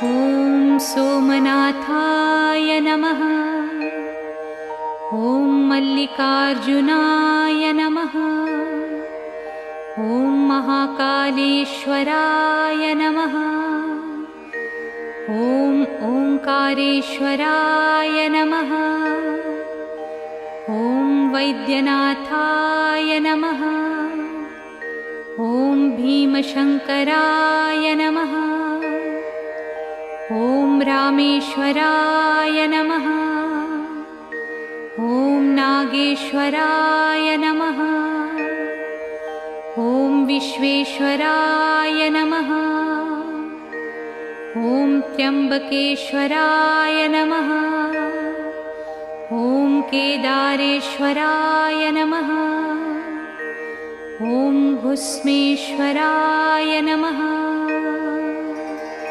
ॐ सोमनाथाय नमः। ॐ मल्लिकार्जुनाय नमः। ॐ महाकालेश्वराय नमः। ॐ ओंकारेश्वराय नमः। ॐ वैद्यनाथाय नमः। ॐ भीमशंकराय नमः। ॐ रामेश्वराय नमः। ॐ नागेश्वराय नमः। ॐ विश्वेश्वराय नमः। ॐ त्र्यंबकेश्वराय नमः। ॐ केदारेश्वराय नमः। ॐ भुस्मेश्वराय नमः।